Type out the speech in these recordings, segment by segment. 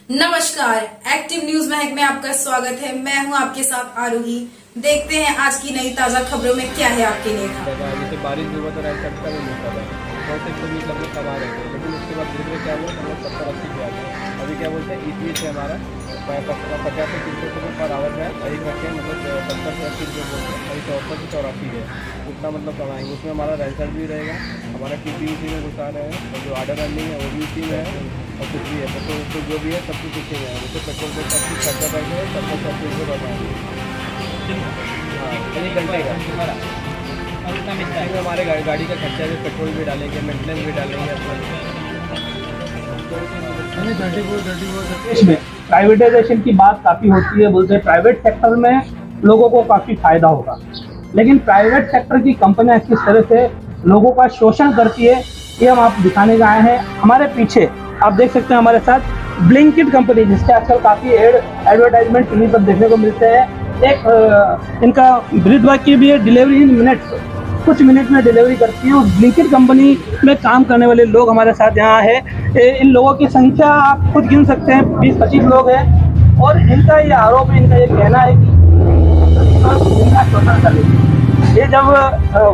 नमस्कार, active news महक में आपका स्वागत है। मैं हूं आपके साथ आरोही। देखते हैं आज की नई ताजा खबरों में क्या है आपके लिए। जैसे बारिश भी हुआ तो राइट साइड का भी मिलता था, बहुत एक सौ 20 लगभग कमा रहे थे, लेकिन उसके बाद धीरे धीरे क्या हुआ, हम लोग 70-80 पे आ गए। अभी क्या बोलते हैं, ईपीएस है हमारा 50 से 300 रुपये पर आवर का है, एक रखे मतलब 70 से 80 रुपये बोलते हैं, अभी 74 से 84 है, उतना मतलब कमाएंगे। उसमें हमारा रेंट भी रहेगा, हमारा टीपी उसी में घुसा रहे हैं, और जो ऑर्डर रनिंग है वो भी उसी में है, और कुछ भी है तो जो भी है सब कुछ उसी में है। जैसे पेट्रोल पे सब कुछ खर्चा करके 70-80 रुपये बताएंगे। हाँ, 1 घंटे का और उतना मिलता है। हमारे गाड़ी का खर्चा भी, पेट्रोल भी डालेंगे, मेंटेनेंस भी डालेंगे अपना। देश में प्राइवेटाइजेशन की बात काफ़ी होती है, बोलते हैं प्राइवेट सेक्टर में लोगों को काफ़ी फायदा होगा, लेकिन प्राइवेट सेक्टर की कंपनियां किस तरह से लोगों का शोषण करती है ये हम आप दिखाने का आए हैं। हमारे पीछे आप देख सकते हैं हमारे साथ ब्लिंकिट कंपनी, जिसके आजकल काफ़ी एडवर्टाइजमेंट टीवी पर देखने को मिलते हैं। एक इनका ब्रीदवाक्य भी है, डिलीवरी इन मिनट्स, कुछ मिनट में डिलीवरी करती है। उस ब्लिंकिट कंपनी में काम करने वाले लोग हमारे साथ यहाँ है। इन लोगों की संख्या आप खुद गिन सकते हैं, 20-25 लोग हैं, और इनका ये आरोप है, इनका ये कहना है कि इनका शोषण कर रही है। ये जब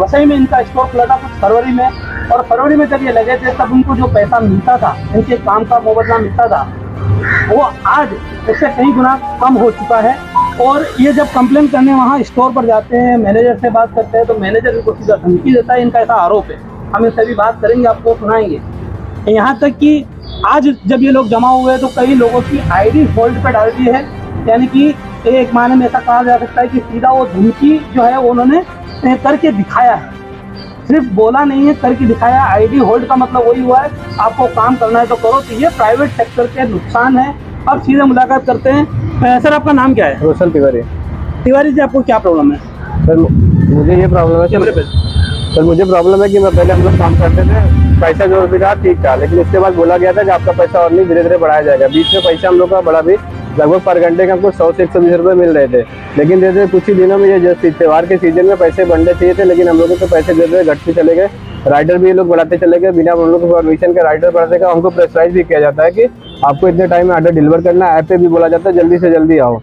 वसई में इनका स्टोर खुला था कुछ फरवरी में, और फरवरी में जब ये लगे थे तब उनको जो पैसा मिलता था, इनके काम का मुआवजा मिलता था, वो आज इससे कई गुना कम हो चुका है। और ये जब कंप्लेन करने वहाँ स्टोर पर जाते हैं, मैनेजर से बात करते हैं, तो मैनेजर इनको सीधा धमकी देता है। इनका ऐसा आरोप है, हम इससे भी बात करेंगे, आपको सुनाएंगे। यहाँ तक कि आज जब ये लोग जमा हुए तो कई लोगों की आईडी होल्ड पे डाल दी है, यानी कि एक मायने में ऐसा कहा जा सकता है कि सीधा वो धमकी जो है उन्होंने करके दिखाया है, सिर्फ बोला नहीं है, करके दिखाया। आईडी होल्ड का मतलब वही हुआ है, आपको काम करना है तो करो। तो ये प्राइवेट सेक्टर के नुकसान है। अब सीधे मुलाकात करते हैं। सर, आपका नाम क्या है? रोशन तिवारी। तिवारी जी, आपको क्या प्रॉब्लम है? सर मुझे ये प्रॉब्लम है सर, मुझे प्रॉब्लम है कि मैं पहले हम लोग काम करते थे, पैसा जो भी था ठीक था, लेकिन उसके बाद बोला गया था कि आपका पैसा और नहीं धीरे धीरे बढ़ाया जाएगा। बीच में पैसा हम लोग का बढ़ा भी, लगभग पर घंटे के हमको 100 से 120 रुपये मिल रहे थे, लेकिन धीरे धीरे कुछ ही दिनों में ये जैसे त्योहार के सीजन में पैसे बढ़ने चाहिए थे, लेकिन हम लोगों के पैसे धीरे धीरे घटते चले गए। राइडर भी ये लोग बढ़ाते चले गए, बिना हम लोग को परमिशन के राइडर बढ़ाते गए। हमको प्रेशराइज भी किया जाता है कि आपको इतने टाइम में ऑर्डर डिलीवर करना है। ऐप पे भी बोला जाता है जल्दी से जल्दी आओ,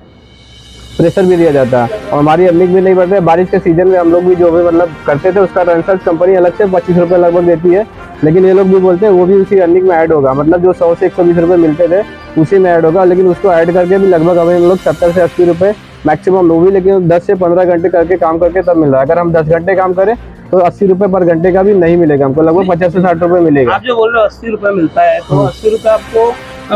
प्रेशर भी दिया जाता है, और हमारी अर्निंग भी नहीं बढ़ती है। बारिश के सीजन में हम लोग भी जो भी मतलब करते थे उसका रेंसर्स कंपनी अलग से 25 रुपये लगभग देती है, लेकिन ये लोग भी बोलते हैं वो भी उसी अर्निंग में ऐड होगा, मतलब जो 100 से 120 रुपये मिलते थे उसी में ऐड होगा, लेकिन उसको ऐड करके भी लगभग हमें हम लोग 70 से 80 रुपये मैक्सिमम वो भी, लेकिन 10 से 15 घंटे करके काम करके तब मिल रहा है। अगर हम 10 घंटे काम करें तो 80 रुपये पर घंटे का भी नहीं मिलेगा हमको, लगभग 50 से 60 रुपये मिलेगा। आप जो बोल रहे हो 80 रुपये मिलता है, तो 80 रुपये आपको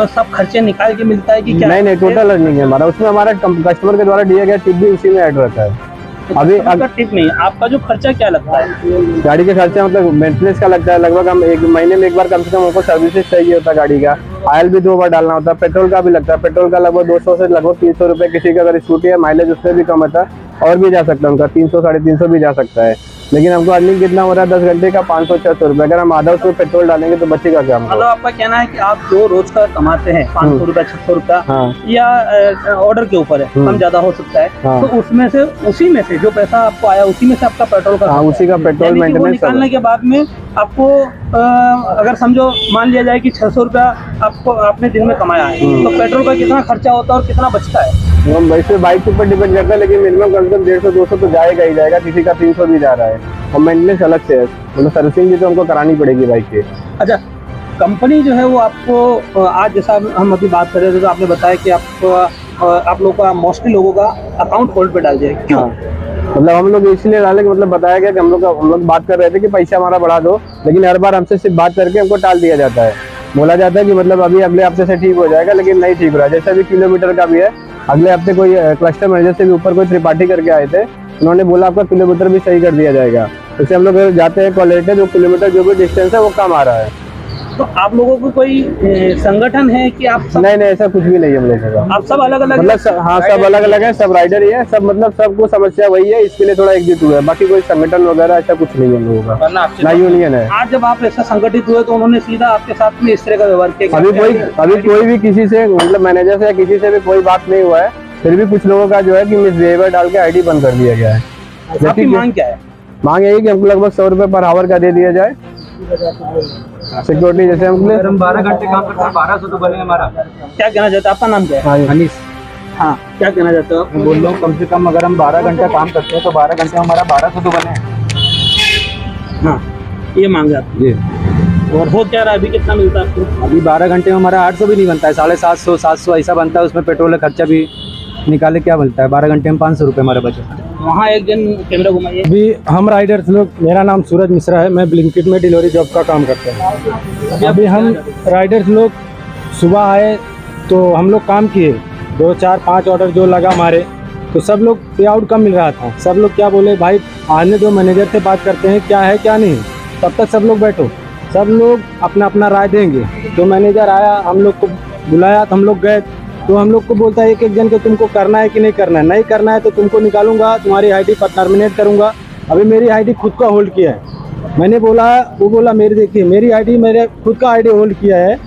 सब खर्चे निकाल के मिलता है कि क्या? नहीं, टोटल अर्निंग है हमारा, उसमें हमारा कस्टमर के द्वारा दिया गया टिप भी उसी में ऐड रहता है। अभी आपका टिप नहीं, आपका जो खर्चा क्या लगता है? गाड़ी के खर्चा मतलब मेंटेनेंस का लगता है, लगभग हम 1 महीने में एक बार कम से कम हमको सर्विसेज चाहिए होता है गाड़ी का, ऑयल भी 2 बार डालना होता है, पेट्रोल का भी लगता है, पेट्रोल का लगभग 200 से लगभग 300 रुपये। किसी का अगर स्कूटी है माइलेज उसमें भी कम होता है, और भी जा सकता है उनका 300-350 भी जा सकता है, लेकिन हमको अर्निंग कितना हो रहा है 10 घंटे का 500-600 रुपये। अगर हम आधा उसमें पेट्रोल डालेंगे तो बचेगा क्या? मतलब आपका कहना है कि आप जो रोज का कमाते हैं 500 रुपया 600 रुपया, हाँ। या ऑर्डर के ऊपर है, कम ज्यादा हो सकता है, हाँ। तो उसमें से उसी में से जो पैसा आपको आया उसी में से आपका पेट्रोल का, हाँ, उसी का पेट्रोल मेंटेनेंस निकालने के बाद में आपको अगर समझो मान लिया जाए कि 600 रुपया आपको आपने दिन में कमाया है, तो पेट्रोल का कितना खर्चा होता है और कितना बचता है? वैसे बाइक के ऊपर डिपेंड करता है, लेकिन मिनिमम कम से कम 150-200 तो जाएगा ही जाएगा, किसी का 300 भी जा रहा है, और मेंटेनेंस अलग से है, मतलब सर्विसिंग भी तो हमको करानी पड़ेगी बाइक की। अच्छा, कंपनी जो है वो आपको आज जैसा हम अभी बात कर रहे थे तो आपने बताया कि आप लोगों का मोस्टली लोगों का अकाउंट होल्ड पे डाल दिया, क्यों? मतलब हम लोग इसलिए डाले कि मतलब बताया गया कि हम लोग बात कर रहे थे कि पैसा हमारा बढ़ा दो, लेकिन हर बार हमसे सिर्फ बात करके हमको टाल दिया जाता है। बोला जाता है कि मतलब अभी अगले हफ्ते से ठीक हो जाएगा, लेकिन नहीं ठीक हो रहा है। जैसे भी किलोमीटर का भी है, अगले हफ्ते कोई क्लस्टर मैनेजर से भी ऊपर कोई त्रिपाठी करके आए थे, उन्होंने बोला आपका किलोमीटर भी सही कर दिया जाएगा। जैसे हम लोग जाते हैं कॉल लेते हैं, जो किलोमीटर जो भी डिस्टेंस है वो कम आ रहा है। तो आप लोगों को कोई संगठन है कि आप सब? नहीं, ऐसा कुछ भी नहीं है हम लोगों का। आप सब अलग अलग मतलब हाँ, सब अलग अलग है, सब राइडर ही है, सब मतलब सबको समस्या वही है, इसके लिए थोड़ा एकजुट हुआ है, बाकी कोई संगठन वगैरह ऐसा कुछ नहीं है हम लोगों का, ना यूनियन है। आज जब आप ऐसा संगठित हुए तो उन्होंने सीधा आपके साथ में इस तरह का व्यवहार किया? अभी कोई भी किसी से मतलब मैनेजर से या किसी से भी कोई बात नहीं हुआ है, फिर भी कुछ लोगों का जो है कि मिसबिहेवियर डाल के आईडी बंद कर दिया गया है। आपकी मांग क्या है? मांग यही कि हमको लगभग 100 रुपये पर आवर का दे दिया जाए। सिक्योरिटी जैसे अगर हम 12 घंटे काम करते हैं 1200 तो बने हमारा। क्या कहना चाहते हैं, आपका नाम क्या है? अनीस। हाँ, क्या कहना चाहते हो? बोल रहा हूँ कम से कम अगर हम 12 घंटे काम करते हैं तो 12 घंटे हमारा 1200 तो बने। हाँ, ये मांगे आप जी। और हो क्या रहा है, अभी कितना मिलता है आपको? अभी 12 घंटे में हमारा 800 भी नहीं बनता है, 750 700 ऐसा बनता है। उसमें पेट्रोल का खर्चा भी निकाले क्या बनता है। 12 घंटे में 500 रुपये हमारा बचत। वहाँ एक जन कैमरा घुमाइए। अभी हम राइडर्स लोग, मेरा नाम सूरज मिश्रा है, मैं ब्लिंकिट में डिलीवरी जॉब का काम करता हूँ। अभी हम राइडर्स लोग सुबह आए तो हम लोग काम किए, 2 4 5 ऑर्डर जो लगा हमारे, तो सब लोग पे आउट कम मिल रहा था। सब लोग क्या बोले, भाई आने दो, मैनेजर से बात करते हैं क्या है क्या नहीं, तब तक सब लोग बैठो, सब लोग अपना अपना राय देंगे। तो मैनेजर आया, हम लोग को बुलाया तो हम लोग गए, तो हम लोग को बोलता है एक जन के तुमको करना है कि नहीं करना है, नहीं करना है तो तुमको निकालूंगा, तुम्हारी आईडी पर टर्मिनेट करूंगा। अभी मेरी आईडी खुद का होल्ड किया है, मैंने बोला, वो बोला मेरी देखिए मेरी आईडी, मेरे खुद का आईडी होल्ड किया है।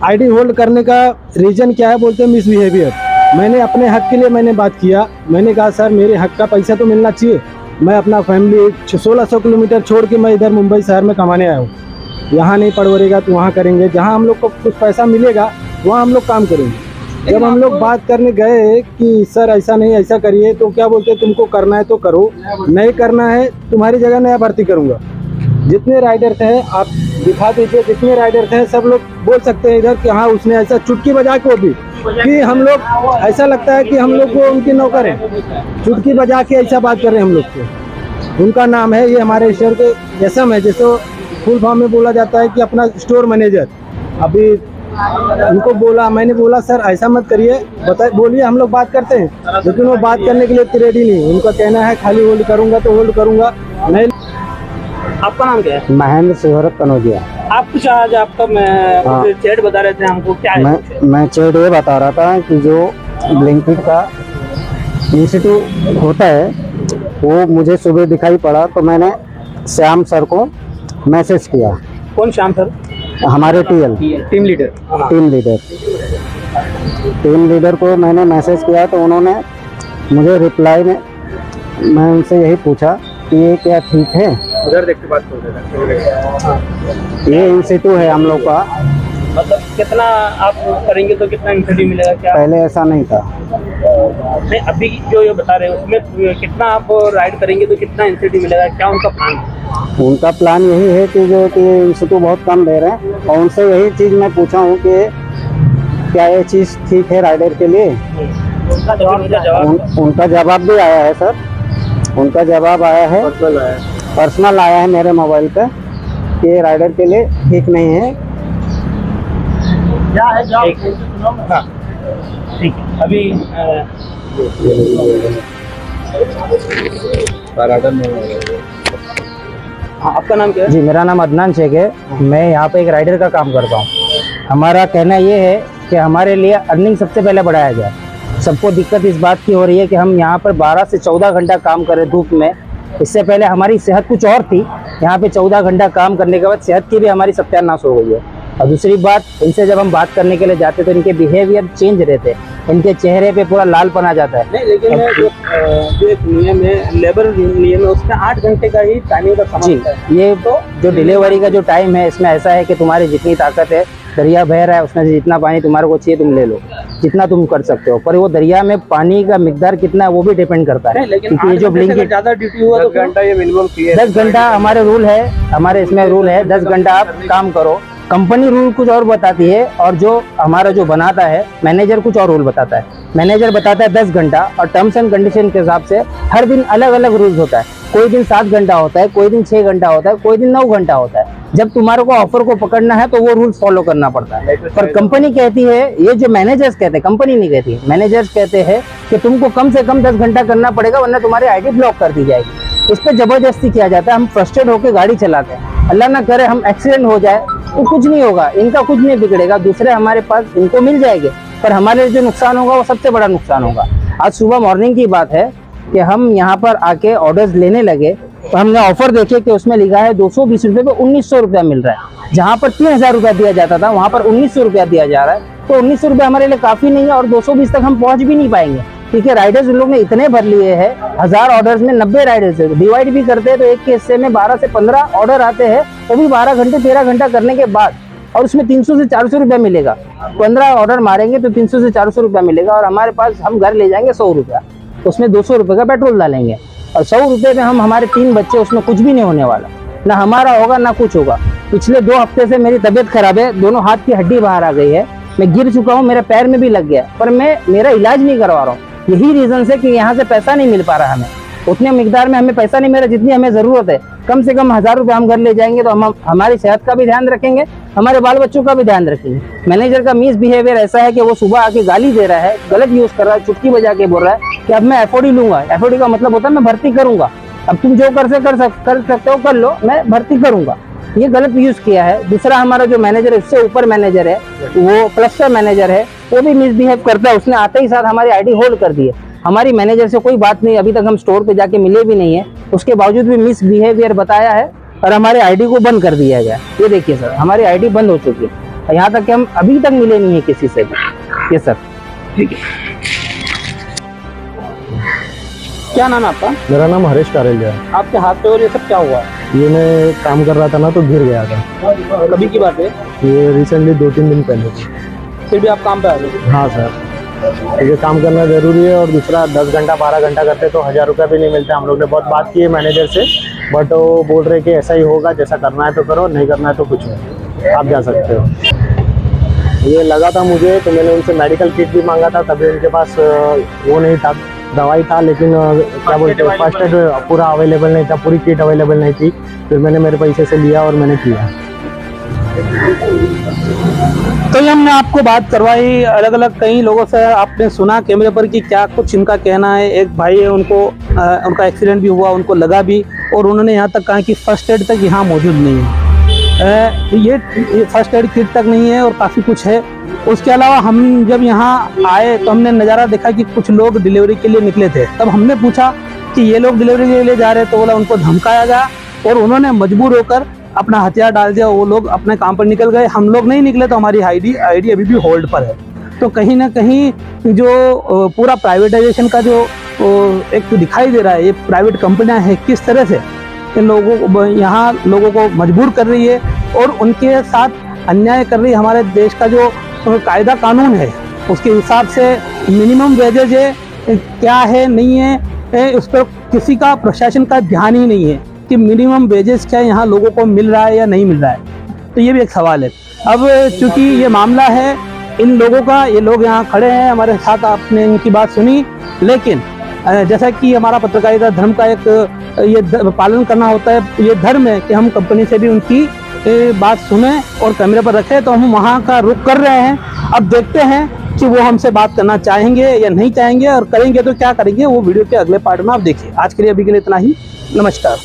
आईडी होल्ड करने का रीज़न क्या है, बोलते हैं मिसबिहेवियर। मैंने अपने हक के लिए मैंने बात किया, मैंने कहा सर मेरे हक का पैसा तो मिलना चाहिए। मैं अपना फैमिली 1600 किलोमीटर छोड़ के मैं इधर मुंबई शहर में कमाने आया हूँ। यहाँ नहीं पड़वरेगा तो वहाँ करेंगे, जहाँ हम लोग को कुछ पैसा मिलेगा वहाँ हम लोग काम करेंगे। जब हम लोग बात करने गए कि सर ऐसा नहीं ऐसा करिए, तो क्या बोलते तुमको करना है तो करो, नहीं करना है तुम्हारी जगह नया भर्ती करूँगा। जितने राइडर्स हैं आप दिखा दीजिए, जितने राइडर्स हैं सब लोग बोल सकते हैं इधर कि हाँ उसने ऐसा चुटकी बजा के भी कि हम लोग ऐसा लगता है कि हम लोग को उनकी नौकर है, चुटकी बजा के ऐसा बात कर रहे हैं हम लोग को। उनका नाम है, ये हमारे स्टोर के एसएम है, जैसे फुल फॉर्म में बोला जाता है कि अपना स्टोर मैनेजर। अभी उनको बोला, मैंने बोला सर ऐसा मत करिए, बताइए बोलिए हम लोग बात करते हैं, लेकिन वो बात करने के लिए रेडी नहीं। उनका कहना है खाली होल्ड करूंगा तो होल्ड करूंगा नहीं। आपका नाम क्या है? महेंद्र शिवरत कनौजिया। आप कुछ आज आपका मैं चैट बता रहे थे हमको, क्या है? मैं चैट ये बता रहा था कि जो ब्लिंकिट का इंस्टीट्यूट होता है वो मुझे सुबह दिखाई पड़ा, तो मैंने श्याम सर को मैसेज किया। कौन श्याम सर? हमारे टीम लीडर को मैंने मैसेज किया, तो उन्होंने मुझे रिप्लाई में, मैं उनसे यही पूछा कि ये क्या ठीक है, उधर देख के बात कर रहे थे। ये इंस्टीट्यूट है हम लोग का, मतलब कितना आप करेंगे तो कितना इंसेंटिव मिलेगा? क्या पहले ऐसा नहीं था। नहीं, अभी जो ये बता रहे हैं उसमें कितना आप राइड करेंगे तो कितना इंसेंटिव मिलेगा, क्या उनका प्लान है? उनका प्लान यही है कि जो कि इंस्टीट्यूट बहुत कम दे रहे हैं, और उनसे यही चीज़ मैं पूछा हूँ कि क्या ये चीज़ ठीक है राइडर के लिए। उनका जवाब भी आया है सर, उनका जवाब आया है, पर्सनल आया है मेरे मोबाइल पे कि ये राइडर के लिए ठीक नहीं है। हाँ, ठीक है। अभी हाँ, आपका नाम क्या है? जी मेरा नाम अदनान शेख है, मैं यहाँ पे एक राइडर का काम करता हूँ। हमारा कहना ये है कि हमारे लिए अर्निंग सबसे पहले बढ़ाया जाए। सबको दिक्कत इस बात की हो रही है कि हम यहाँ पर 12 से 14 घंटा काम करें धूप में। इससे पहले हमारी सेहत कुछ और थी, यहाँ पे 14 घंटा काम करने के बाद सेहत की भी हमारी सत्यानाश हो गई है। और दूसरी बात, इनसे जब हम बात करने के लिए जाते तो इनके बिहेवियर चेंज रहते, इनके चेहरे पे पूरा लालपन आ जाता है। नहीं, लेकिन जो एक नियम है, लेबर नियम है, उसमें 8 घंटे का ही टाइमिंग का समय जी, ये तो जो डिलीवरी का जो टाइम है इसमें ऐसा है कि तुम्हारी जितनी ताकत है, दरिया बह रहा है उसमें से जितना पानी तुम्हारे को चाहिए तुम ले लो, जितना तुम कर सकते हो। पर वो दरिया में पानी का मिकदार कितना है वो भी डिपेंड करता है। लेकिन क्योंकि ये जो ब्लिंकिट ज्यादा ड्यूटी हुआ तो 10 घंटा ये मिनिमम चाहिए। 10 घंटा हमारे रूल है, हमारे इसमें रूल है 10 घंटा आप काम करो। कंपनी रूल कुछ और बताती है और जो हमारा जो बनाता है मैनेजर कुछ और रूल बताता है। मैनेजर बताता है 10 घंटा और टर्म्स एंड कंडीशन के हिसाब से हर दिन अलग अलग रूल्स होता है। कोई दिन 7 घंटा होता है, कोई दिन 6 घंटा होता है, कोई दिन 9 घंटा होता है। जब तुम्हारे को ऑफर को पकड़ना है तो वो रूल्स फॉलो करना पड़ता है। पर कंपनी कहती है, ये जो मैनेजर्स कहते हैं, कंपनी नहीं कहती, मैनेजर्स कहते हैं कि तुमको कम से कम 10 घंटा करना पड़ेगा वरना तुम्हारी आईडी ब्लॉक कर दी जाएगी। इस पर जबरदस्ती किया जाता है। हम फ्रस्ट्रेट होकर गाड़ी चलाते हैं, अल्लाह ना करे हम एक्सीडेंट हो जाए तो कुछ नहीं होगा, इनका कुछ नहीं बिगड़ेगा, दूसरे हमारे पास इनको मिल जाएंगे, पर हमारे जो नुकसान होगा वो सबसे बड़ा नुकसान होगा। आज सुबह मॉर्निंग की बात है कि हम यहाँ पर आके ऑर्डर्स लेने लगे तो हमने ऑफर देखे कि उसमें लिखा है 220 रुपये पे 1900 रुपया मिल रहा है। जहाँ पर 3000 रुपया दिया जाता था वहाँ पर 1900 रुपया दिया जा रहा है। तो 1900 रुपया हमारे लिए काफ़ी नहीं है और 220 तक हम पहुँच भी नहीं पाएंगे। ठीक है। राइडर्स उन लोग ने इतने भर लिए हैं, 1000 ऑर्डर्स में 90 राइडर्स है, डिवाइड भी करते हैं तो एक के हिस्से में 12 से 15 ऑर्डर आते हैं, वो भी 12 घंटे 13 घंटा करने के बाद, और उसमें 300 से 400 रुपया मिलेगा। 15 ऑर्डर मारेंगे तो 300 से 400 रुपया मिलेगा, और हमारे पास हम घर ले जाएंगे 100 रुपया, तो उसमें 200 रुपये का पेट्रोल डालेंगे, और 100 रुपये में हम हमारे 3 बच्चे, उसमें कुछ भी नहीं होने वाला, ना हमारा होगा ना कुछ होगा। पिछले 2 हफ्ते से मेरी तबीयत खराब है, दोनों हाथ की हड्डी बाहर आ गई है, मैं गिर चुका हूँ, मेरे पैर में भी लग गया, पर मैं मेरा इलाज नहीं करवा रहा हूँ। यही रीजन से कि यहाँ से पैसा नहीं मिल पा रहा हमें, उतने मिकदार में हमें पैसा नहीं मिल रहा जितनी हमें जरूरत है। कम से कम 1000 रुपये हम घर ले जाएंगे तो हम हमारी सेहत का भी ध्यान रखेंगे, हमारे बाल बच्चों का भी ध्यान रखेंगे। मैनेजर का मिस बिहेवियर ऐसा है कि वो सुबह आके गाली दे रहा है, गलत यूज कर रहा है, चुटकी बजा के बोल रहा है कि अब मैं एफओडी लूंगा। एफओडी का मतलब होता है मैं भर्ती करूंगा, अब तुम जो कर सकते हो कर लो, मैं भर्ती करूंगा। ये गलत यूज किया है। दूसरा, हमारा जो मैनेजर है, उससे ऊपर मैनेजर है, वो क्लस्टर मैनेजर है, वो भी मिसबिहेव करता है। उसने आते ही साथ हमारी आईडी होल्ड कर दी है। हमारी मैनेजर से कोई बात नहीं, अभी तक हम स्टोर पे जाके मिले भी नहीं है, उसके बावजूद भी मिसबिहेवियर बताया है और हमारे आईडी को बंद कर दिया गया। ये देखिए सर, हमारी आईडी बंद हो चुकी है, यहाँ तक कि हम अभी तक मिले नहीं है किसी से भी। ये सर, ठीक है। क्या नाम है आपका? मेरा नाम हरीश कारेलिया है। आपके हाथ पे और ये सब क्या हुआ? ये मैं काम कर रहा था ना, तो गिर गया था। कभी की बात है? ये रिसेंटली 2-3 दिन पहले थी। फिर भी आप काम पे आ गए? हाँ सर, क्योंकि काम करना ज़रूरी है, और दूसरा 10 घंटा 12 घंटा करते तो 1000 रुपये भी नहीं मिलते। हम लोग ने बहुत बात की है मैनेजर से, बट वो बोल रहे कि ऐसा ही होगा, जैसा करना है तो करो, नहीं करना है तो कुछ नहीं, आप जा सकते हो। ये लगा था मुझे, तो मैंने उनसे मेडिकल किट भी मांगा था, तभी उनके पास वो नहीं था, दवाई था, लेकिन क्या बोलते हैं, फर्स्ट एड पूरा अवेलेबल नहीं था, पूरी किट अवेलेबल नहीं थी। फिर मैंने मेरे पैसे से लिया और मैंने किया। तो ये हमने आपको बात करवाई, अलग अलग कई लोगों से आपने सुना कैमरे पर कि क्या कुछ इनका कहना है। एक भाई है, उनको उनका एक्सीडेंट भी हुआ, उनको लगा भी, और उन्होंने यहाँ तक कहा कि फर्स्ट एड तक यहाँ मौजूद नहीं है। ये फर्स्ट एड किट तक नहीं है और काफ़ी कुछ है। उसके अलावा हम जब यहाँ आए तो हमने नज़ारा देखा कि कुछ लोग डिलीवरी के लिए निकले थे। तब हमने पूछा कि ये लोग डिलीवरी के लिए जा रहे, तो बोला उनको धमकाया गया और उन्होंने मजबूर होकर अपना हथियार डाल दिया। वो लोग अपने काम पर निकल गए, हम लोग नहीं निकले, तो हमारी आईडी अभी भी होल्ड पर है। तो कहीं ना कहीं जो पूरा प्राइवेटाइजेशन का जो एक दिखाई दे रहा है, ये प्राइवेट कंपनियां हैं किस तरह से इन लोगों को यहाँ लोगों को मजबूर कर रही है और उनके साथ अन्याय कर रही है। हमारे देश का जो कायदा कानून है उसके हिसाब से मिनिमम वेजेज है क्या है नहीं है, उस पर किसी का प्रशासन का ध्यान ही नहीं है कि मिनिमम वेजेस क्या यहाँ लोगों को मिल रहा है या नहीं मिल रहा है। तो ये भी एक सवाल है। अब चूंकि ये मामला है इन लोगों का, ये लोग यहाँ खड़े हैं हमारे साथ, आपने इनकी बात सुनी, लेकिन जैसा कि हमारा पत्रकारिता धर्म का एक ये पालन करना होता है, ये धर्म है कि हम कंपनी से भी उनकी बात सुने और कैमरे पर रखें, तो हम वहाँ का रुख कर रहे हैं। अब देखते हैं कि वो हमसे बात करना चाहेंगे या नहीं चाहेंगे, और करेंगे तो क्या करेंगे, वो वीडियो के अगले पार्ट में आप देखिए। आज के लिए अभी के लिए इतना ही, नमस्कार।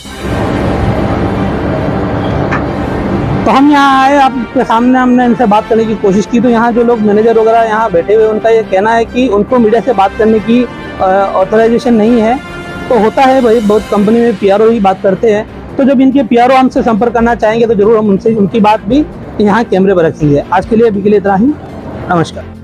तो हम यहाँ आए, आपके सामने हमने इनसे बात करने की कोशिश की, तो यहाँ जो लोग मैनेजर वगैरह यहाँ बैठे हुए, उनका ये कहना है कि उनको मीडिया से बात करने की ऑथराइजेशन नहीं है। तो होता है भाई, बहुत कंपनी में पीआरओ ही बात करते हैं, तो जब इनके पीआरओ हमसे संपर्क करना चाहेंगे तो जरूर हम उनसे उनकी बात भी यहाँ कैमरे पर रखेंगे। आज के लिए अभी के लिए इतना ही, नमस्कार।